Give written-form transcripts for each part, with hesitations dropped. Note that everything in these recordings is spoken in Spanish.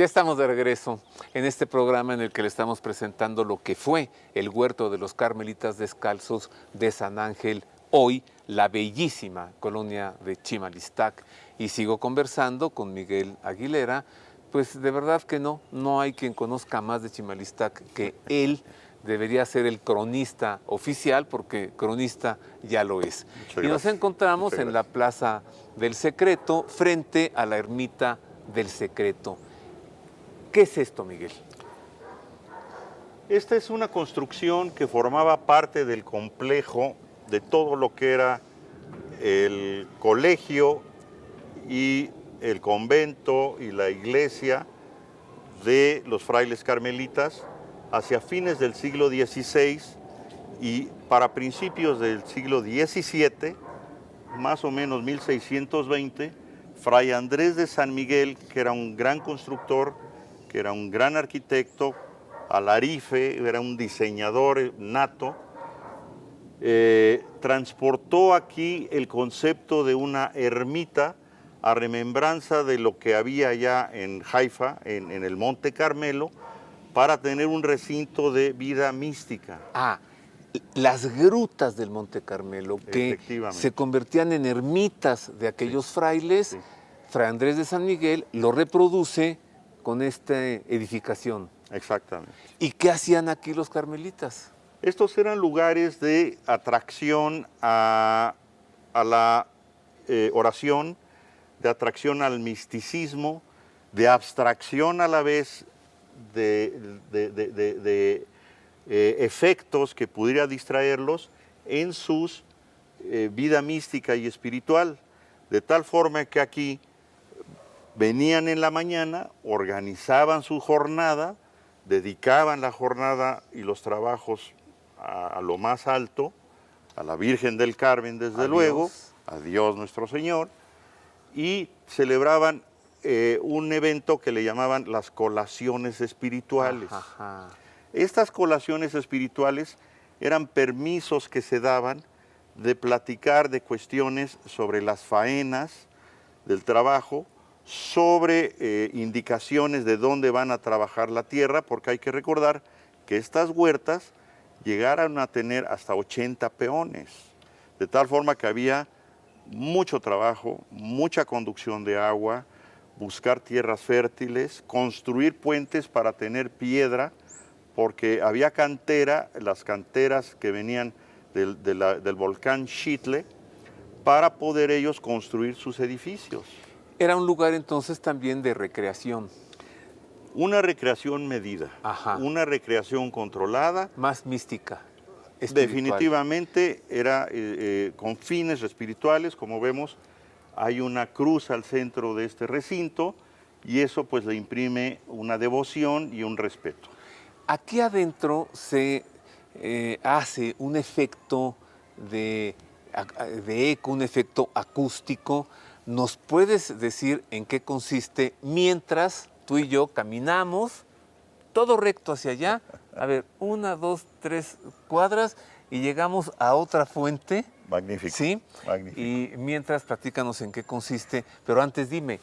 Ya estamos de regreso en este programa en el que le estamos presentando lo que fue el huerto de los Carmelitas Descalzos de San Ángel, hoy la bellísima colonia de Chimalistac. Y sigo conversando con Miguel Aguilera, pues de verdad que no hay quien conozca más de Chimalistac que él. Debería ser el cronista oficial, porque cronista ya lo es. Y nos encontramos en la Plaza del Secreto, frente a la Ermita del Secreto. ¿Qué es esto, Miguel? Esta es una construcción que formaba parte del complejo de todo lo que era el colegio y el convento y la iglesia de los frailes carmelitas hacia fines del siglo XVI y para principios del siglo XVII, más o menos 1620, Fray Andrés de San Miguel, que era un gran constructor, que era un gran arquitecto, alarife, era un diseñador nato, transportó aquí el concepto de una ermita a remembranza de lo que había ya en Haifa, en el Monte Carmelo, para tener un recinto de vida mística. Las grutas del Monte Carmelo, que se convertían en ermitas de aquellos frailes. Sí. Fray Andrés de San Miguel lo reproduce con esta edificación. Exactamente. ¿Y qué hacían aquí los carmelitas? Estos eran lugares de atracción a la oración, de atracción al misticismo, de abstracción a la vez de efectos que pudiera distraerlos en sus vida mística y espiritual, de tal forma que aquí venían en la mañana, organizaban su jornada, dedicaban la jornada y los trabajos a lo más alto, a la Virgen del Carmen desde luego, a Dios nuestro Señor, y celebraban un evento que le llamaban las colaciones espirituales. Estas colaciones espirituales eran permisos que se daban de platicar de cuestiones sobre las faenas del trabajo, sobre indicaciones de dónde van a trabajar la tierra, porque hay que recordar que estas huertas llegaron a tener hasta 80 peones, de tal forma que había mucho trabajo, mucha conducción de agua, buscar tierras fértiles, construir puentes para tener piedra, porque había cantera, las canteras que venían del volcán Xitle, para poder ellos construir sus edificios. Era un lugar entonces también de recreación. Una recreación medida, una recreación controlada. Más mística, espiritual. Definitivamente era con fines espirituales, como vemos, hay una cruz al centro de este recinto y eso pues le imprime una devoción y un respeto. Aquí adentro se hace un efecto de eco, un efecto acústico. ¿Nos puedes decir en qué consiste mientras tú y yo caminamos todo recto hacia allá? A ver, 1, 2, 3 cuadras y llegamos a otra fuente. Magnífico. ¿Sí? Magnífico. Y mientras platícanos en qué consiste. Pero antes dime,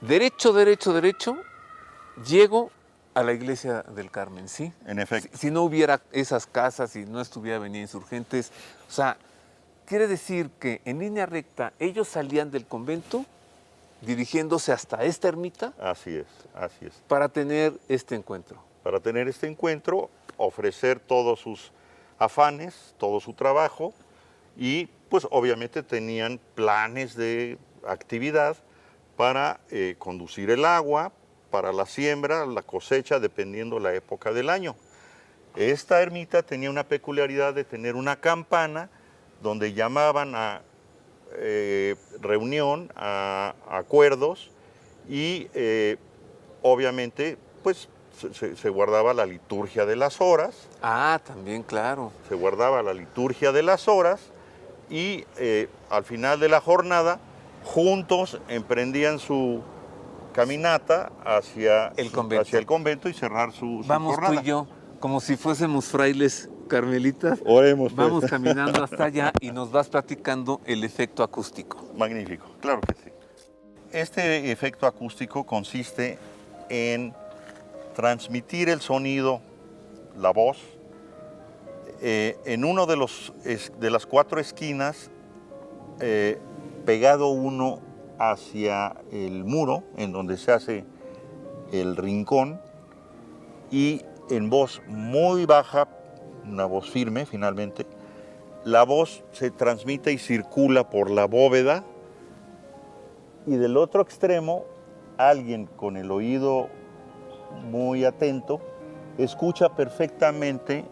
derecho, derecho, derecho, llego a la iglesia del Carmen, ¿sí? En efecto. Si no hubiera esas casas y no estuviera Avenida Insurgentes, o sea, quiere decir que en línea recta ellos salían del convento dirigiéndose hasta esta ermita. Así es, así es. Para tener este encuentro. Para tener este encuentro, ofrecer todos sus afanes, todo su trabajo y pues obviamente tenían planes de actividad para conducir el agua, para la siembra, la cosecha, dependiendo la época del año. Esta ermita tenía una peculiaridad de tener una campana donde llamaban a reunión, a acuerdos y obviamente pues se guardaba la liturgia de las horas. También, claro. Se guardaba la liturgia de las horas y al final de la jornada juntos emprendían su caminata hacia el convento y cerrar su Vamos jornada. Tú y yo, como si fuésemos frailes carmelitas. Oremos, pues. Vamos caminando hasta allá y nos vas platicando el efecto acústico. Magnífico, claro que sí. Este efecto acústico consiste en transmitir el sonido, la voz, en uno de las 4 esquinas, pegado uno hacia el muro, en donde se hace el rincón, y en voz muy baja, una voz firme finalmente, la voz se transmite y circula por la bóveda, y del otro extremo, alguien con el oído muy atento escucha perfectamente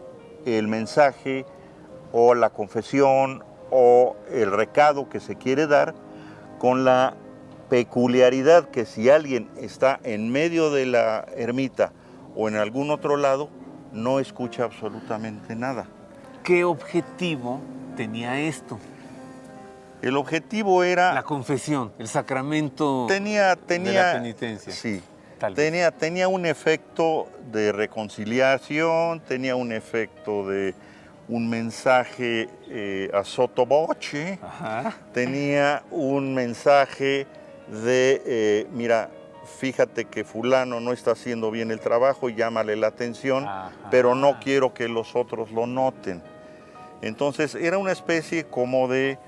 el mensaje o la confesión o el recado que se quiere dar, con la peculiaridad que si alguien está en medio de la ermita o en algún otro lado, no escucha absolutamente nada. ¿Qué objetivo tenía esto? El objetivo era... La confesión, el sacramento de la penitencia. Sí, Tal vez. tenía un efecto de reconciliación, tenía un efecto de un mensaje a sotto voce, Ajá. tenía un mensaje de, mira, fíjate que fulano no está haciendo bien el trabajo y llámale la atención, Ajá. pero no quiero que los otros lo noten. Entonces era una especie como de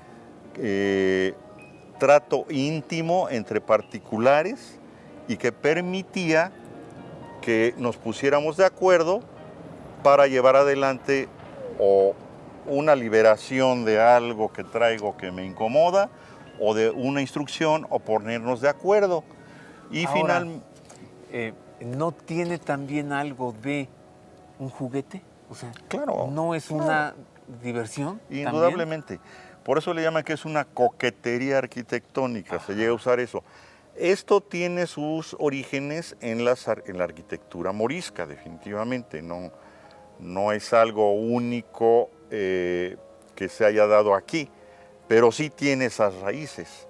trato íntimo entre particulares y que permitía que nos pusiéramos de acuerdo para llevar adelante o una liberación de algo que traigo que me incomoda, o de una instrucción, o ponernos de acuerdo. Y Ahora, ¿no tiene también algo de un juguete? O sea, Claro, ¿no es una diversión? indudablemente. Por eso le llaman que es una coquetería arquitectónica, se llega a usar eso. Esto tiene sus orígenes en la arquitectura morisca, definitivamente. No es algo único que se haya dado aquí, pero sí tiene esas raíces.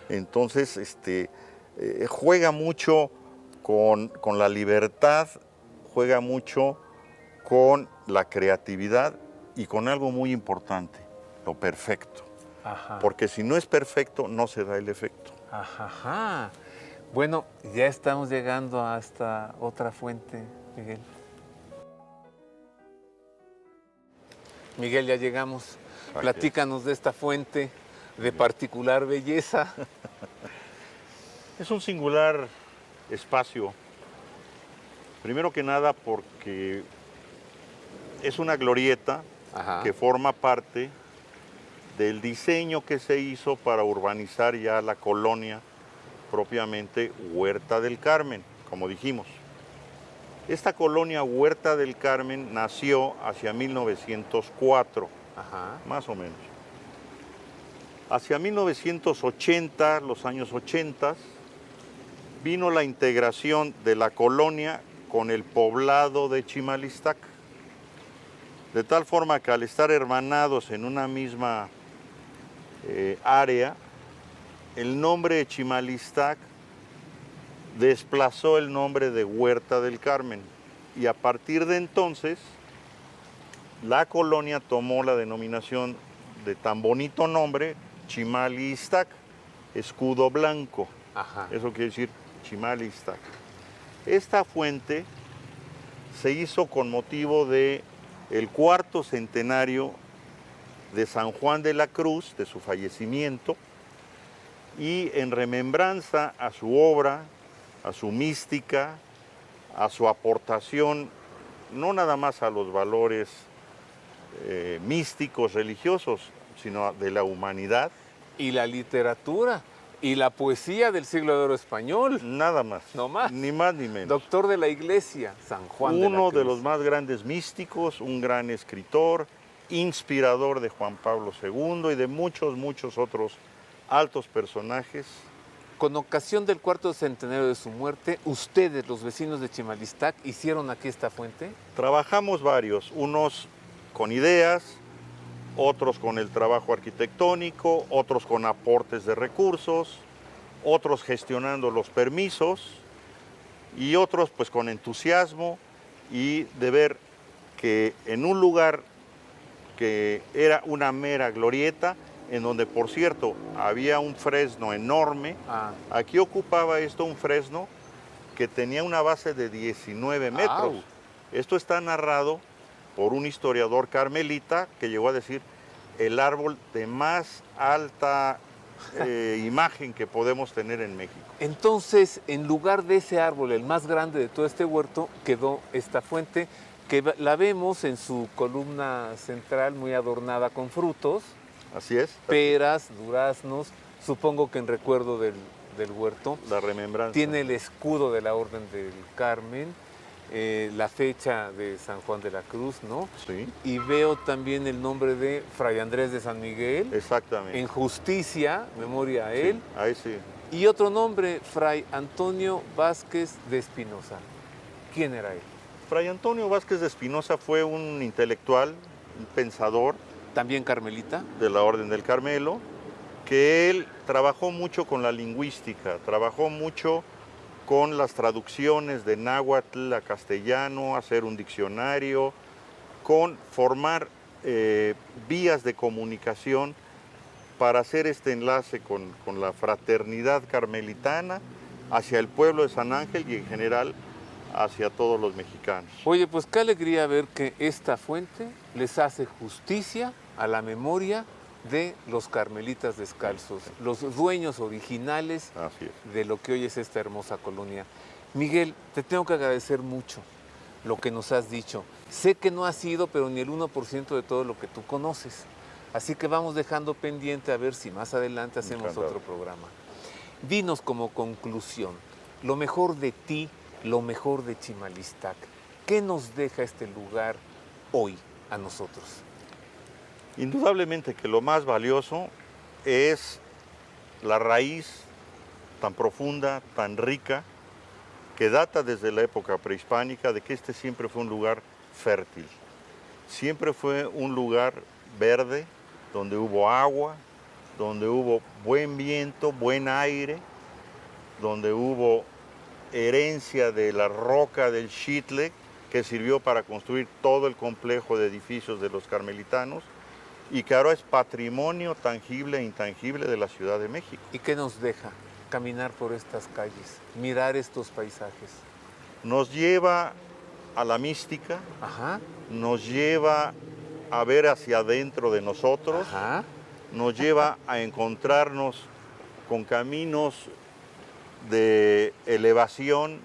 Entonces, juega mucho con la libertad, juega mucho con la creatividad y con algo muy importante, lo perfecto. Ajá. Porque si no es perfecto, no se da el efecto. Ajá. Bueno, ya estamos llegando hasta otra fuente, Miguel. Miguel, ya llegamos. Platícanos de esta fuente de particular belleza. Es un singular espacio. Primero que nada porque es una glorieta Ajá. que forma parte del diseño que se hizo para urbanizar ya la colonia propiamente Huerta del Carmen, como dijimos. Esta colonia Huerta del Carmen nació hacia 1904, Ajá. más o menos. Hacia 1980, los años 80, vino la integración de la colonia con el poblado de Chimalistac. De tal forma que al estar hermanados en una misma área, el nombre de Chimalistac desplazó el nombre de Huerta del Carmen. Y a partir de entonces, la colonia tomó la denominación de tan bonito nombre, Chimalistac, escudo blanco. Ajá. Eso quiere decir Chimalistac. Esta fuente se hizo con motivo de el 4º centenario de San Juan de la Cruz, de su fallecimiento, y en remembranza a su obra, a su mística, a su aportación, no nada más a los valores místicos, religiosos, sino de la humanidad. Y la literatura y la poesía del siglo de oro español. Nada más. No más. Ni más ni menos. Doctor de la Iglesia, San Juan de la Cruz. Uno de los más grandes místicos, un gran escritor, inspirador de Juan Pablo II y de muchos, muchos otros altos personajes. Con ocasión del 4º centenario de su muerte, ustedes, los vecinos de Chimalistac, hicieron aquí esta fuente. Trabajamos varios, unos con ideas, otros con el trabajo arquitectónico, otros con aportes de recursos, otros gestionando los permisos y otros pues con entusiasmo y de ver que en un lugar que era una mera glorieta, en donde por cierto había un fresno enorme, aquí ocupaba esto un fresno que tenía una base de 19 metros. ¡Au! Esto está narrado por un historiador carmelita que llegó a decir el árbol de más alta imagen que podemos tener en México. Entonces, en lugar de ese árbol, el más grande de todo este huerto, quedó esta fuente que la vemos en su columna central muy adornada con frutos, Así es. peras, duraznos, supongo que en recuerdo del huerto. La remembranza. Tiene el escudo de la Orden del Carmen, la fecha de San Juan de la Cruz, ¿no? Sí, Y veo también el nombre de Fray Andrés de San Miguel, exactamente. en justicia, memoria a él. Sí, ahí sí. Y otro nombre, Fray Antonio Vázquez de Espinosa. ¿Quién era él? Fray Antonio Vázquez de Espinosa fue un intelectual, un pensador ¿También carmelita? de la Orden del Carmelo, que él trabajó mucho con la lingüística, trabajó mucho con las traducciones de náhuatl a castellano, hacer un diccionario, con formar vías de comunicación para hacer este enlace con la fraternidad carmelitana hacia el pueblo de San Ángel y en general hacia todos los mexicanos. Oye, pues qué alegría ver que esta fuente les hace justicia a la memoria de los carmelitas descalzos, los dueños originales Así es. de lo que hoy es esta hermosa colonia. Miguel, te tengo que agradecer mucho lo que nos has dicho. Sé que no ha sido, pero ni el 1% de todo lo que tú conoces. Así que vamos dejando pendiente a ver si más adelante hacemos Encantado. otro programa. Dinos como conclusión, lo mejor de ti, lo mejor de Chimalistac. ¿Qué nos deja este lugar hoy a nosotros? Indudablemente que lo más valioso es la raíz tan profunda, tan rica, que data desde la época prehispánica, de que este siempre fue un lugar fértil. Siempre fue un lugar verde, donde hubo agua, donde hubo buen viento, buen aire, donde hubo herencia de la roca del Xitle, que sirvió para construir todo el complejo de edificios de los carmelitanos, y que ahora es patrimonio tangible e intangible de la Ciudad de México. ¿Y qué nos deja caminar por estas calles, mirar estos paisajes? Nos lleva a la mística, Ajá, nos lleva a ver hacia adentro de nosotros, ajá. nos lleva a encontrarnos con caminos de elevación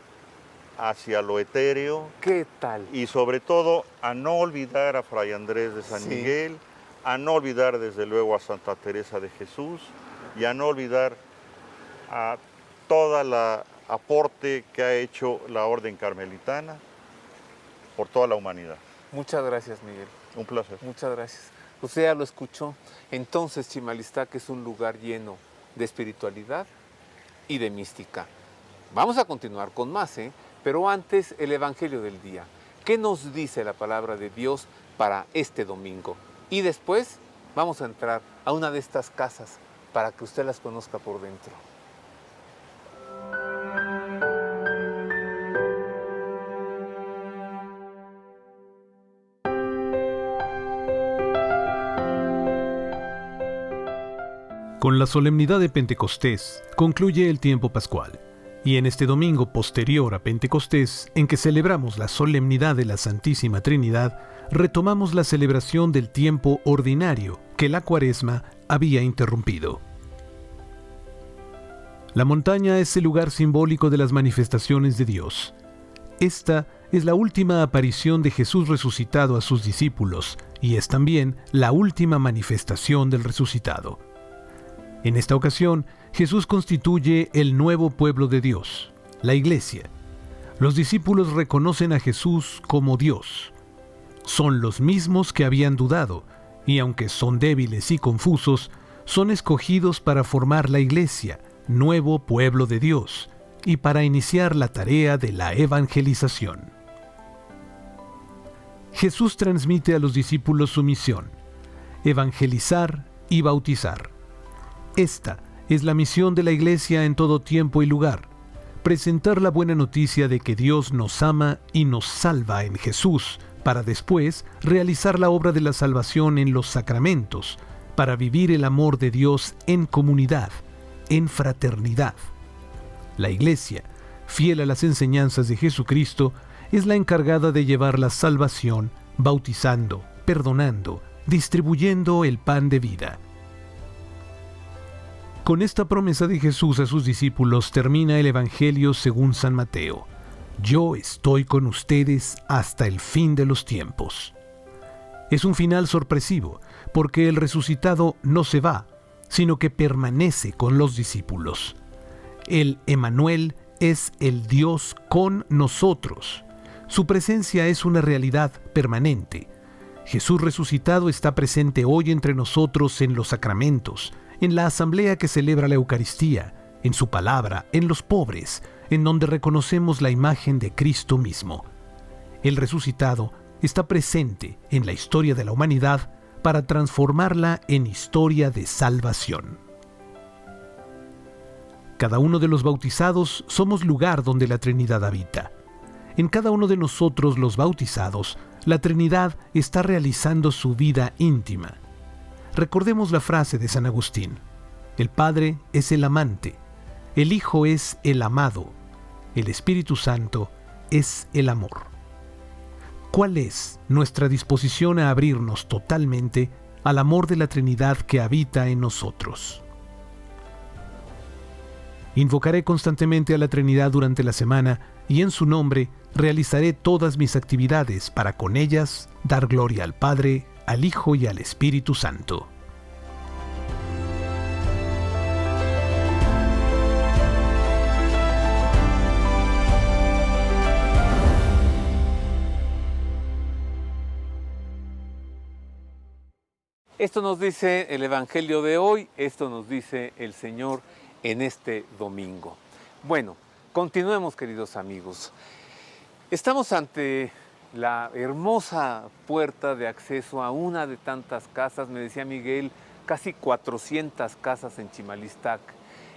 hacia lo etéreo ¿Qué tal? y sobre todo a no olvidar a Fray Andrés de San Sí. Miguel, a no olvidar desde luego a Santa Teresa de Jesús y a no olvidar a toda la aporte que ha hecho la Orden Carmelitana por toda la humanidad. Muchas gracias, Miguel. Un placer. Muchas gracias. Usted ya lo escuchó. Entonces, Chimalistac es un lugar lleno de espiritualidad y de mística. Vamos a continuar con más, pero antes el Evangelio del día. ¿Qué nos dice la palabra de Dios para este domingo? Y después vamos a entrar a una de estas casas para que usted las conozca por dentro. Con la solemnidad de Pentecostés concluye el tiempo pascual, y en este domingo posterior a Pentecostés, en que celebramos la solemnidad de la Santísima Trinidad, retomamos la celebración del tiempo ordinario que la Cuaresma había interrumpido. La montaña es el lugar simbólico de las manifestaciones de Dios. Esta es la última aparición de Jesús resucitado a sus discípulos, y es también la última manifestación del resucitado. En esta ocasión, Jesús constituye el nuevo pueblo de Dios, la Iglesia. Los discípulos reconocen a Jesús como Dios. Son los mismos que habían dudado, y aunque son débiles y confusos, son escogidos para formar la Iglesia, nuevo pueblo de Dios, y para iniciar la tarea de la evangelización. Jesús transmite a los discípulos su misión: evangelizar y bautizar. Esta es la misión de la Iglesia en todo tiempo y lugar: presentar la buena noticia de que Dios nos ama y nos salva en Jesús, para después realizar la obra de la salvación en los sacramentos, para vivir el amor de Dios en comunidad, en fraternidad. La Iglesia fiel a las enseñanzas de Jesucristo, es la encargada de llevar la salvación, bautizando, perdonando, distribuyendo el pan de vida. Con esta promesa de Jesús a sus discípulos termina el Evangelio según San Mateo. Yo estoy con ustedes hasta el fin de los tiempos. Es un final sorpresivo, porque el resucitado no se va, sino que permanece con los discípulos. El Emmanuel es el Dios con nosotros. Su presencia es una realidad permanente. Jesús resucitado está presente hoy entre nosotros en los sacramentos, en la asamblea que celebra la Eucaristía, en su palabra, en los pobres, en donde reconocemos la imagen de Cristo mismo. El resucitado está presente en la historia de la humanidad para transformarla en historia de salvación. Cada uno de los bautizados somos lugar donde la Trinidad habita. En cada uno de nosotros los bautizados, la Trinidad está realizando su vida íntima. Recordemos la frase de San Agustín: el Padre es el amante, el Hijo es el amado, el Espíritu Santo es el amor. ¿Cuál es nuestra disposición a abrirnos totalmente al amor de la Trinidad que habita en nosotros? Invocaré constantemente a la Trinidad durante la semana y en su nombre realizaré todas mis actividades para con ellas dar gloria al Padre, al Hijo y al Espíritu Santo. Esto nos dice el Evangelio de hoy, esto nos dice el Señor en este domingo. Bueno, continuemos, queridos amigos. Estamos ante la hermosa puerta de acceso a una de tantas casas, me decía Miguel, casi 400 casas en Chimalistac.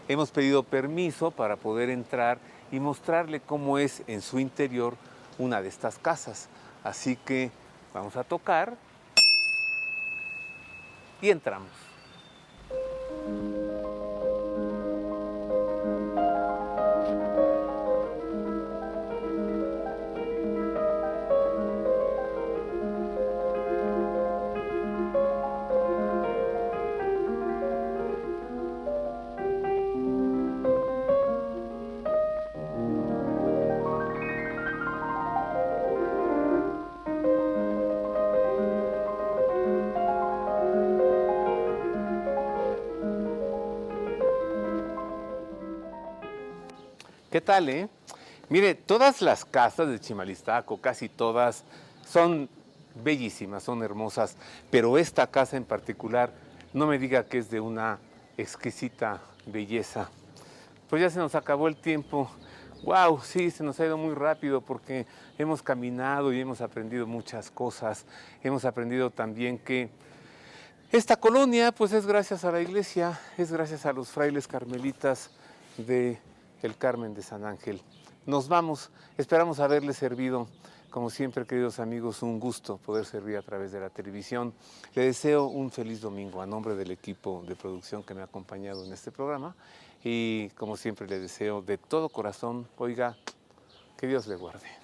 Hemos pedido permiso para poder entrar y mostrarle cómo es en su interior una de estas casas. Así que vamos a tocar y entramos. ¿Qué tal, eh? Mire, todas las casas de Chimalistac, o casi todas, son bellísimas, son hermosas, pero esta casa en particular, no me diga que es de una exquisita belleza. Pues ya se nos acabó el tiempo. ¡Wow! Sí, se nos ha ido muy rápido porque hemos caminado y hemos aprendido muchas cosas. Hemos aprendido también que esta colonia, pues es gracias a la iglesia, es gracias a los frailes carmelitas de el Carmen de San Ángel. Nos vamos, esperamos haberles servido. Como siempre, queridos amigos, un gusto poder servir a través de la televisión. Les deseo un feliz domingo a nombre del equipo de producción que me ha acompañado en este programa. Y como siempre, les deseo de todo corazón, oiga, que Dios le guarde.